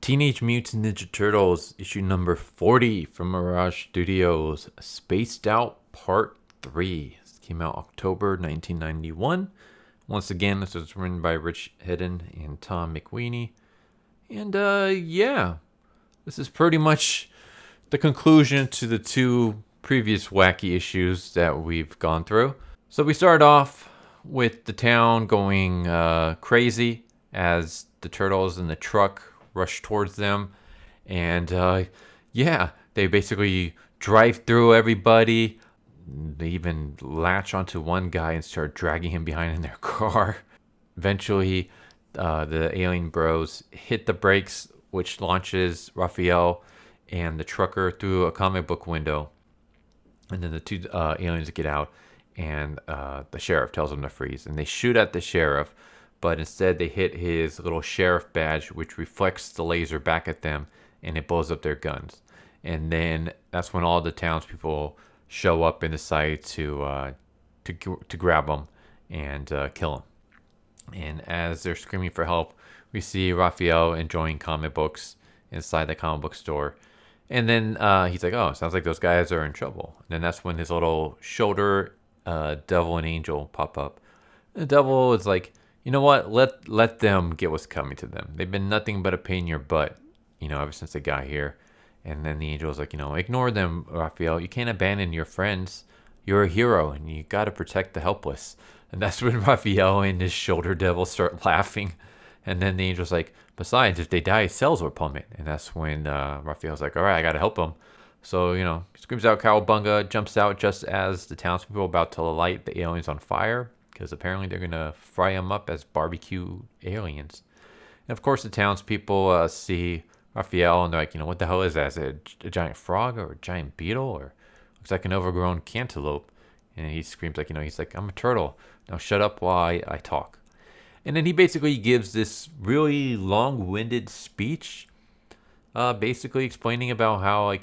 Teenage Mutant Ninja Turtles, issue number 40 from Mirage Studios, Spaced Out Part 3. This came out October 1991. Once again, this was written by Rich Hedden and Tom McWeeny. And, this is pretty much the conclusion to the two previous wacky issues that we've gone through. So we start off with the town going crazy as the turtles in the truck rush towards them. And they basically drive through everybody. They even latch onto one guy and start dragging him behind in their car. Eventually, the alien bros hit the brakes, which launches Raphael and the trucker through a comic book window. And then the two aliens get out, and the sheriff tells them to freeze. And they shoot at the sheriff, but instead they hit his little sheriff badge, which reflects the laser back at them, and it blows up their guns. And then that's when all the townspeople show up in the site to grab them and kill him. And as they're screaming for help, we see Raphael enjoying comic books inside the comic book store. And then he's like, oh, sounds like those guys are in trouble. And then that's when his little shoulder devil and angel pop up. The devil is like, you know what? Let them get what's coming to them. They've been nothing but a pain in your butt, ever since they got here. And then the angel is like, ignore them, Raphael. You can't abandon your friends. You're a hero, and you got to protect the helpless. And that's when Raphael and his shoulder devil start laughing. And then the angel's like, besides, if they die, cells will plummet. And that's when Raphael's like, all right, I got to help them. So, he screams out Cowabunga, jumps out just as the townspeople are about to light the aliens on fire, because apparently they're going to fry them up as barbecue aliens. And of course, the townspeople see Raphael, and they're like, what the hell is that? Is it a giant frog or a giant beetle? Or looks like an overgrown cantaloupe. And he screams like, he's like, I'm a turtle. Now shut up while I talk. And then he basically gives this really long-winded speech, basically explaining about how,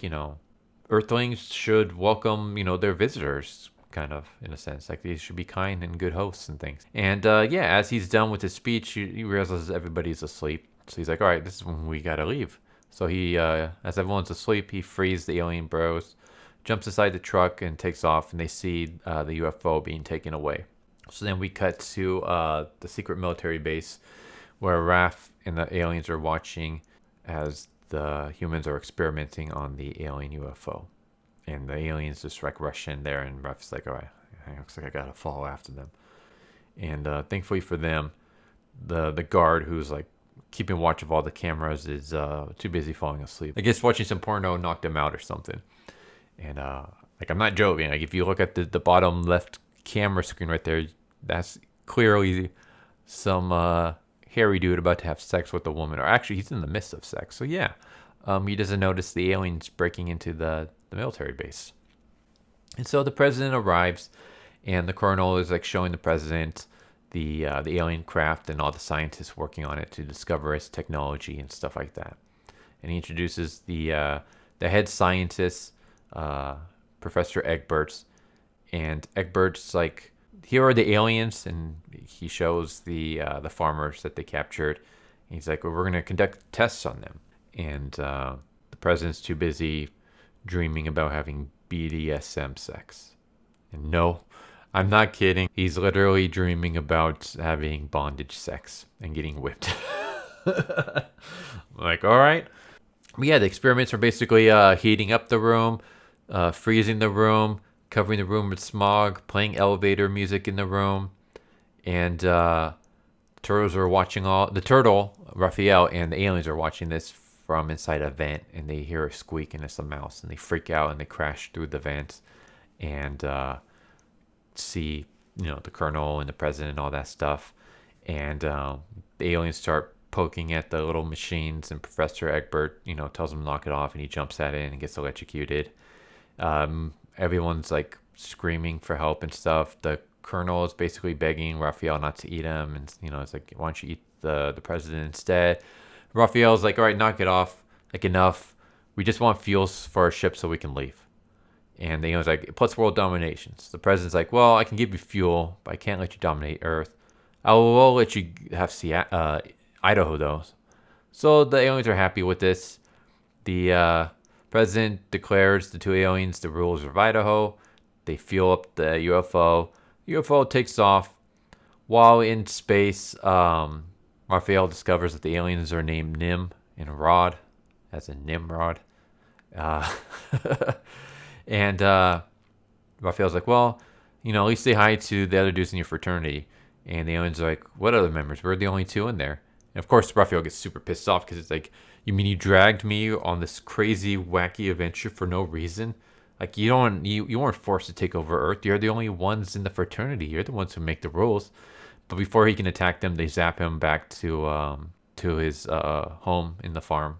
Earthlings should welcome, their visitors, kind of, in a sense. Like, they should be kind and good hosts and things. And, as he's done with his speech, he realizes everybody's asleep. So he's like, all right, this is when we gotta leave. So he, as everyone's asleep, he frees the alien bros, jumps inside the truck, and takes off, and they see the UFO being taken away. So then we cut to the secret military base where Raph and the aliens are watching as the humans are experimenting on the alien UFO. And the aliens just rush in there, and Raph's like, all right, it looks like I gotta follow after them. And thankfully for them, the guard who's keeping watch of all the cameras is too busy falling asleep. I guess watching some porno knocked him out or something. And I'm not joking. If you look at the bottom left camera screen right there, that's clearly some hairy dude about to have sex with a woman. Or actually, he's in the midst of sex. So yeah, he doesn't notice the aliens breaking into the military base. And so the president arrives, and the colonel is showing the president the alien craft and all the scientists working on it to discover its technology and stuff like that. And he introduces the head scientist, Professor Egberts, and Egberts like, here are the aliens, and he shows the farmers that they captured. And he's like, well, we're going to conduct tests on them. And the president's too busy dreaming about having BDSM sex. And no, I'm not kidding. He's literally dreaming about having bondage sex and getting whipped. Like, all right. But yeah, the experiments are basically heating up the room, freezing the room, covering the room with smog, playing elevator music in the room. And turtles are watching the turtle, Raphael, and the aliens are watching this from inside a vent, and they hear a squeak, and it's a mouse, and they freak out, and they crash through the vents, and see, the colonel and the president and all that stuff. And the aliens start poking at the little machines, and Professor Egbert, tells him to knock it off, and he jumps at it and gets electrocuted. Everyone's screaming for help and stuff. The colonel is basically begging Raphael not to eat him, and it's like, why don't you eat the president instead? Raphael's like, all right, knock it off, enough. We just want fuels for our ship so we can leave. And the alien's like, plus world dominations. The president's like, well, I can give you fuel, but I can't let you dominate Earth. I will let you have Idaho though. So the aliens are happy with this. The president declares the two aliens the rulers of Idaho. They fuel up the UFO. UFO takes off. While in space, Raphael discovers that the aliens are named Nim and Rod, as in Nimrod. Uh, and Raphael's like, well, at least say hi to the other dudes in your fraternity. And the aliens are like, what other members? We're the only two in there. And of course, Raphael gets super pissed off because it's like, you mean you dragged me on this crazy, wacky adventure for no reason? Like you weren't forced to take over Earth. You're the only ones in the fraternity. You're the ones who make the rules. But before he can attack them, they zap him back to his home in the farm.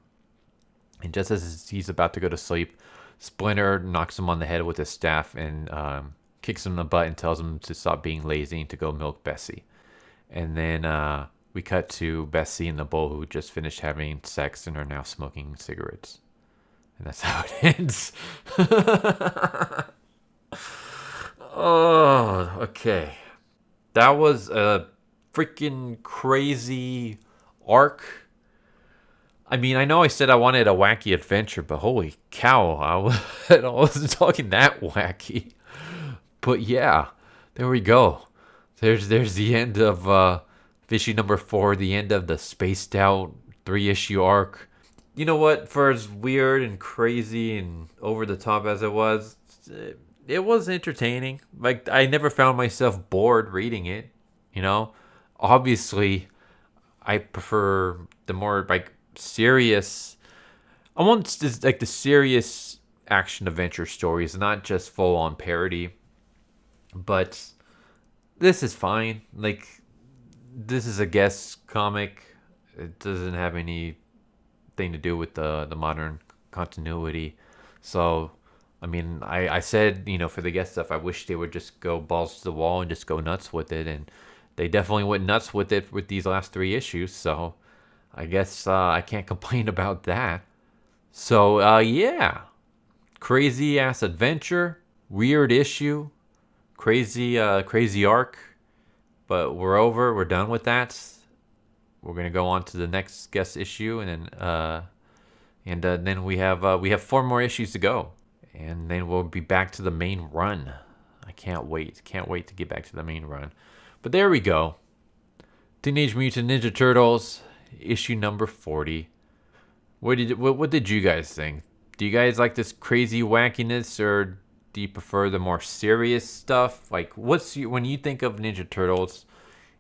And just as he's about to go to sleep, Splinter knocks him on the head with his staff and kicks him in the butt and tells him to stop being lazy and to go milk Bessie. And then we cut to Bessie and the bull, who just finished having sex and are now smoking cigarettes. And that's how it ends. Oh, okay. That was a freaking crazy arc. I mean, I know I said I wanted a wacky adventure, but holy cow, I wasn't talking that wacky. But yeah, there we go. There's the end of issue number 4, the end of the spaced out 3-issue arc. You know what? For as weird and crazy and over the top as it was entertaining. Like, I never found myself bored reading it. Obviously, I prefer the more serious. I want the serious action adventure stories, not just full on parody. But this is fine. Like, this is a guest comic. It doesn't have anything to do with the modern continuity. So, I mean, I said, for the guest stuff, I wish they would just go balls to the wall and just go nuts with it. And they definitely went nuts with it with these last 3 issues. So, I guess I can't complain about that. So, yeah. Crazy ass adventure. Weird issue. Crazy arc. But we're over. We're done with that. We're gonna go on to the next guest issue, and then we have 4 more issues to go, and then we'll be back to the main run. I can't wait. Can't wait to get back to the main run. But there we go. Teenage Mutant Ninja Turtles issue number 40. What did you guys think? Do you guys like this crazy wackiness, or do you prefer the more serious stuff? Like, when you think of Ninja Turtles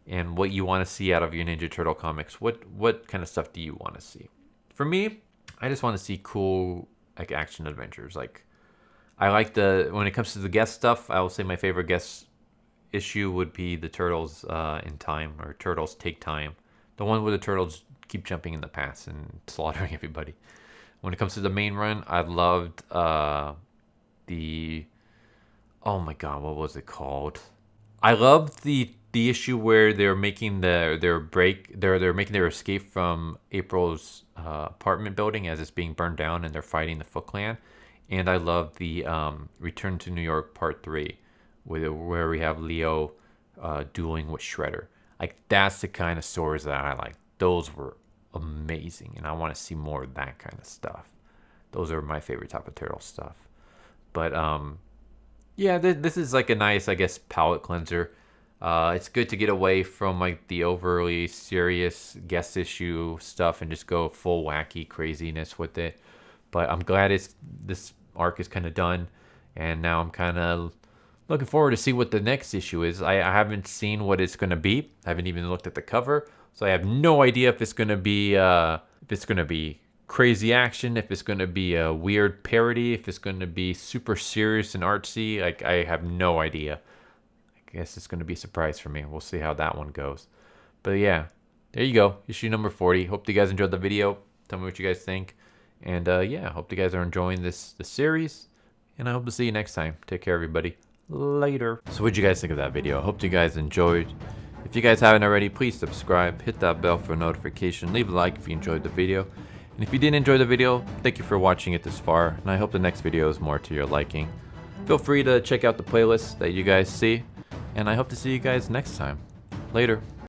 and what you want to see out of your Ninja Turtle comics, what kind of stuff do you want to see? For me, I just want to see cool action adventures. Like, I like when it comes to the guest stuff, I will say my favorite guest issue would be the Turtles in Time, or Turtles Take Time. The one where the turtles keep jumping in the past and slaughtering everybody. When it comes to the main run, I loved oh my god, what was it called? I loved the issue where they're making they're making their escape from April's apartment building as it's being burned down, and they're fighting the Foot Clan. And I love the Return to New York Part 3, where we have Leo dueling with Shredder. Like, that's the kind of stories that I like. Those were amazing, and I want to see more of that kind of stuff. Those are my favorite type of turtle stuff. But yeah, this is like a nice, I guess, palate cleanser. It's good to get away from like the overly serious guest issue stuff and just go full wacky craziness with it. But I'm glad this arc is kind of done, and now I'm kind of looking forward to see what the next issue is. I haven't seen what it's going to be. I haven't even looked at the cover, so I have no idea if it's going to be crazy action, if it's going to be a weird parody, if it's going to be super serious and artsy. Like, I have no idea. I guess it's going to be a surprise for me. We'll see how that one goes. But yeah, there you go. Issue number 40. Hope you guys enjoyed the video. Tell me what you guys think. And yeah, hope you guys are enjoying the series. And I hope to see you next time. Take care, everybody. Later. So what'd you guys think of that video? Hope you guys enjoyed. If you guys haven't already, please subscribe. Hit that bell for a notification. Leave a like if you enjoyed the video. And if you didn't enjoy the video, thank you for watching it this far. And I hope the next video is more to your liking. Feel free to check out the playlist that you guys see. And I hope to see you guys next time. Later.